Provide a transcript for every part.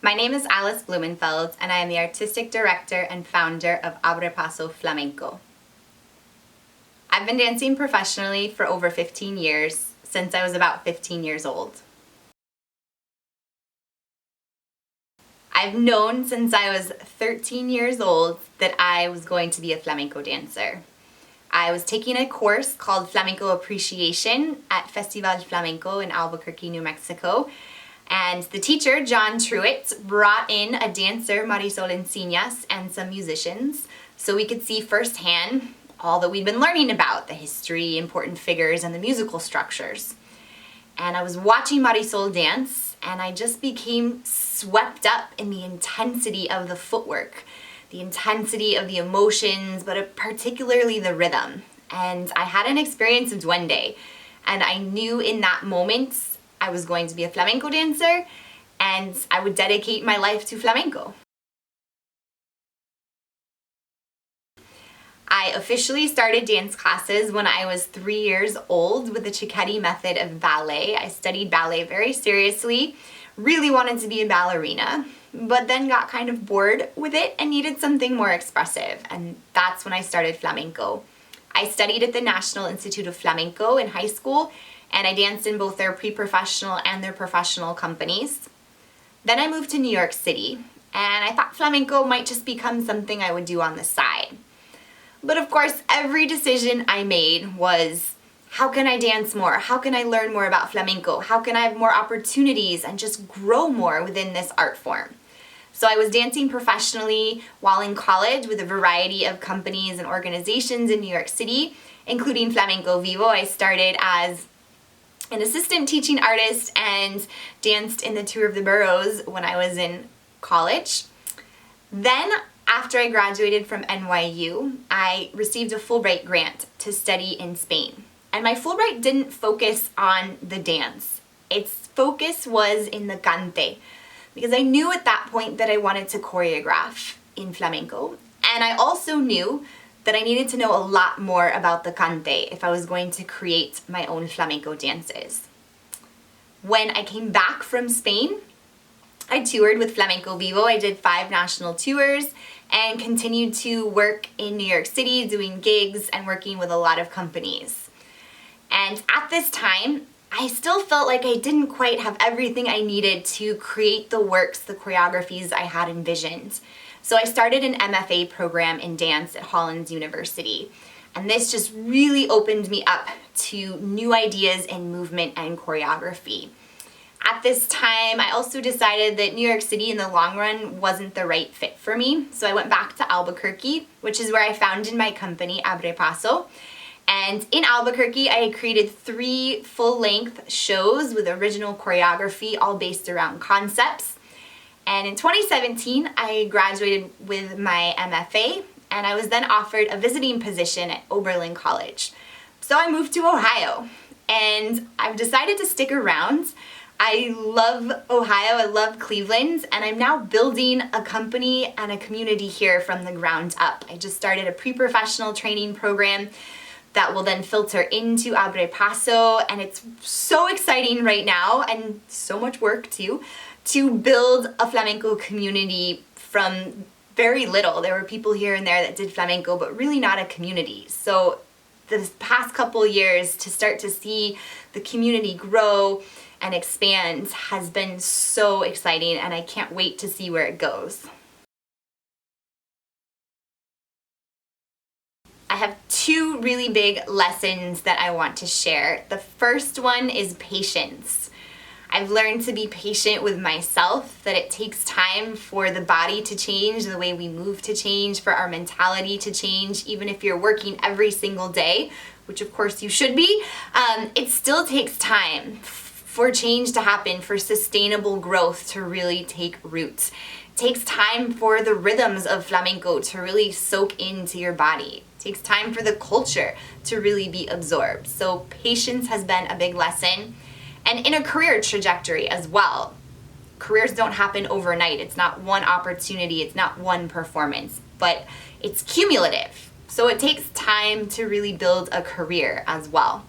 My name is Alice Blumenfeld, and I am the artistic director and founder of Abre Paso Flamenco. I've been dancing professionally for over 15 years, since I was about 15 years old. I've known since I was 13 years old that I was going to be a flamenco dancer. I was taking a course called Flamenco Appreciation at Festival Flamenco in Albuquerque, New Mexico. And the teacher, John Truitt, brought in a dancer, Marisol Encinas, and some musicians so we could see firsthand all that we'd been learning about, the history, important figures, and the musical structures. And I was watching Marisol dance, and I just became swept up in the intensity of the footwork, the intensity of the emotions, but particularly the rhythm. And I had an experience of duende, and I knew in that moment I was going to be a flamenco dancer, and I would dedicate my life to flamenco. I officially started dance classes when I was 3 years old with the Cicchetti method of ballet. I studied ballet very seriously, really wanted to be a ballerina, but then got kind of bored with it and needed something more expressive, and that's when I started flamenco. I studied at the National Institute of Flamenco in high school, and I danced in both their pre-professional and their professional companies. Then I moved to New York City, and I thought flamenco might just become something I would do on the side. But of course, every decision I made was, how can I dance more? How can I learn more about flamenco? How can I have more opportunities and just grow more within this art form? So I was dancing professionally while in college with a variety of companies and organizations in New York City, including Flamenco Vivo. I started as an assistant teaching artist and danced in the Tour of the Boroughs when I was in college. Then, after I graduated from NYU, I received a Fulbright grant to study in Spain. And my Fulbright didn't focus on the dance. Its focus was in the cante, because I knew at that point that I wanted to choreograph in flamenco. And I also knew that I needed to know a lot more about the cante if I was going to create my own flamenco dances. When I came back from Spain, I toured with Flamenco Vivo. I did 5 national tours and continued to work in New York City doing gigs and working with a lot of companies. And at this time, I still felt like I didn't quite have everything I needed to create the works, the choreographies I had envisioned. So I started an MFA program in dance at Hollins University. And this just really opened me up to new ideas in movement and choreography. At this time, I also decided that New York City in the long run wasn't the right fit for me. So I went back to Albuquerque, which is where I founded my company, Abre Paso. And in Albuquerque, I had created 3 full-length shows with original choreography, all based around concepts. And in 2017, I graduated with my MFA, and I was then offered a visiting position at Oberlin College. So I moved to Ohio, and I've decided to stick around. I love Ohio, I love Cleveland, and I'm now building a company and a community here from the ground up. I just started a pre-professional training program that will then filter into Abre Paso, and it's so exciting right now, and so much work too, to build a flamenco community from very little. There were people here and there that did flamenco, but really not a community. So the past couple years, to start to see the community grow and expand has been so exciting, and I can't wait to see where it goes. I have 2 really big lessons that I want to share. The first one is patience. I've learned to be patient with myself, that it takes time for the body to change, the way we move to change, for our mentality to change. Even if you're working every single day, which of course you should be, it still takes time for change to happen, for sustainable growth to really take root. It takes time for the rhythms of flamenco to really soak into your body. It takes time for the culture to really be absorbed. So patience has been a big lesson. And in a career trajectory as well. Careers don't happen overnight. It's not one opportunity, it's not one performance, but it's cumulative. So it takes time to really build a career as well.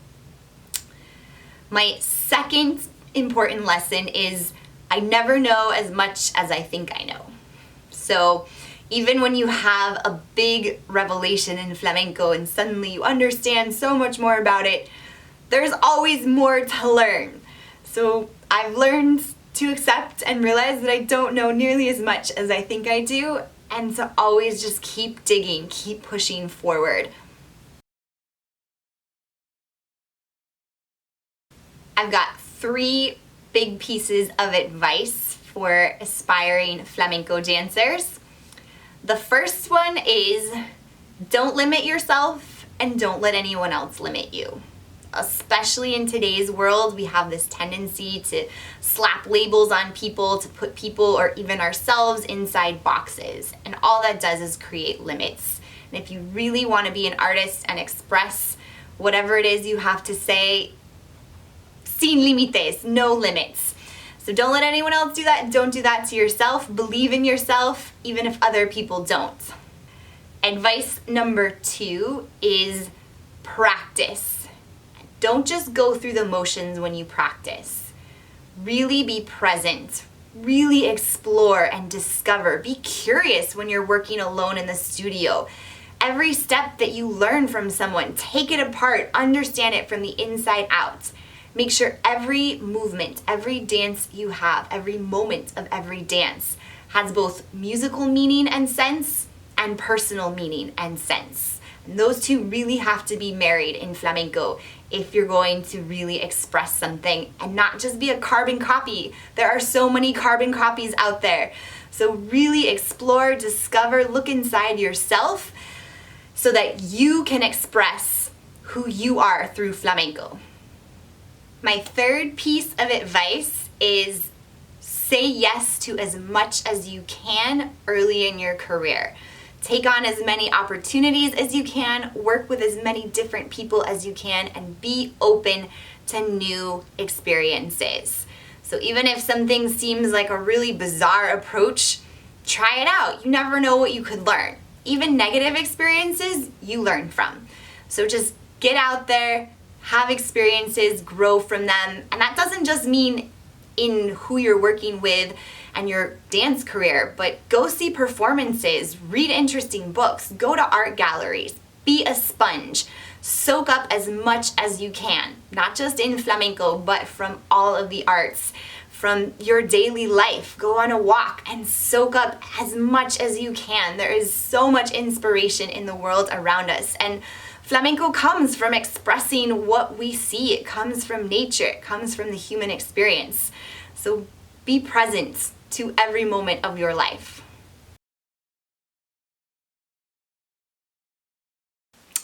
My second important lesson is I never know as much as I think I know. So even when you have a big revelation in flamenco and suddenly you understand so much more about it, there's always more to learn. So I've learned to accept and realize that I don't know nearly as much as I think I do, and to always just keep digging, keep pushing forward. I've got 3 big pieces of advice for aspiring flamenco dancers. The first one is don't limit yourself and don't let anyone else limit you. Especially in today's world, we have this tendency to slap labels on people, to put people or even ourselves inside boxes. And all that does is create limits. And if you really want to be an artist and express whatever it is you have to say, sin límites, no limits. So don't let anyone else do that. Don't do that to yourself. Believe in yourself, even if other people don't. Advice number 2 is practice. Don't just go through the motions when you practice. Really be present. Really explore and discover. Be curious when you're working alone in the studio. Every step that you learn from someone, take it apart, understand it from the inside out. Make sure every movement, every dance you have, every moment of every dance has both musical meaning and sense and personal meaning and sense. And those two really have to be married in flamenco if you're going to really express something and not just be a carbon copy. There are so many carbon copies out there. So really explore, discover, look inside yourself so that you can express who you are through flamenco. My third piece of advice is say yes to as much as you can early in your career. Take on as many opportunities as you can, work with as many different people as you can, and be open to new experiences. So even if something seems like a really bizarre approach, try it out. You never know what you could learn. Even negative experiences, you learn from. So just get out there, have experiences, grow from them. And that doesn't just mean in who you're working with and your dance career, but go see performances, read interesting books, go to art galleries, be a sponge, soak up as much as you can, not just in flamenco, but from all of the arts, from your daily life. Go on a walk and soak up as much as you can. There is so much inspiration in the world around us, and flamenco comes from expressing what we see. It comes from nature. It comes from the human experience. So be present to every moment of your life.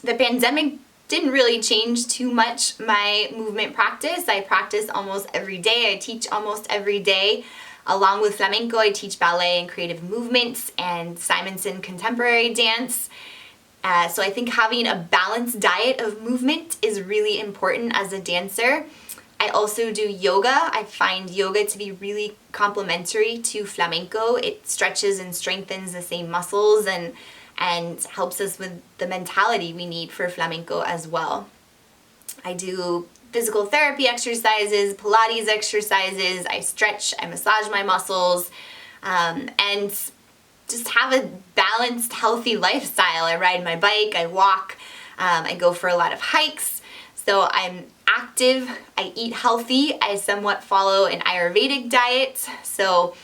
The pandemic didn't really change too much my movement practice. I practice almost every day. I teach almost every day. Along with flamenco, I teach ballet and creative movements and Simonson contemporary dance. So I think having a balanced diet of movement is really important as a dancer. I also do yoga. I find yoga to be really complementary to flamenco. It stretches and strengthens the same muscles and helps us with the mentality we need for flamenco as well. I do physical therapy exercises, Pilates exercises. I stretch, I massage my muscles, and just have a balanced, healthy lifestyle. I ride my bike, I walk, I go for a lot of hikes. So I'm active, I eat healthy, I somewhat follow an Ayurvedic diet. So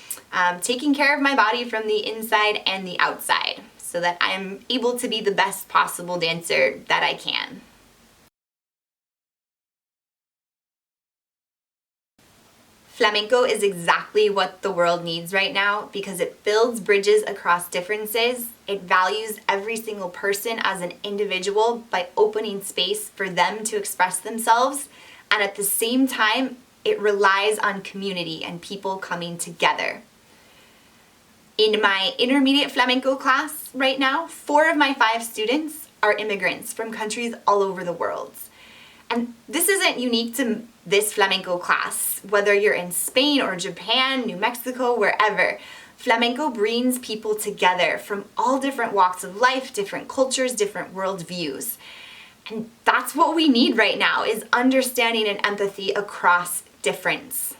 taking care of my body from the inside and the outside so that I'm able to be the best possible dancer that I can. Flamenco is exactly what the world needs right now because it builds bridges across differences. It values every single person as an individual by opening space for them to express themselves. And at the same time, it relies on community and people coming together. In my intermediate flamenco class right now, 4 of my 5 students are immigrants from countries all over the world. And this isn't unique to this flamenco class. Whether you're in Spain or Japan, New Mexico, wherever, flamenco brings people together from all different walks of life, different cultures, different worldviews. And that's what we need right now, is understanding and empathy across difference.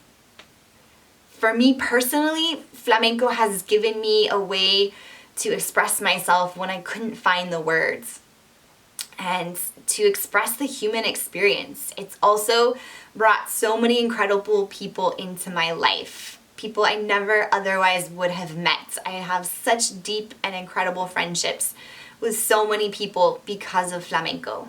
For me personally, flamenco has given me a way to express myself when I couldn't find the words, and to express the human experience. It's also brought so many incredible people into my life, people I never otherwise would have met. I have such deep and incredible friendships with so many people because of flamenco.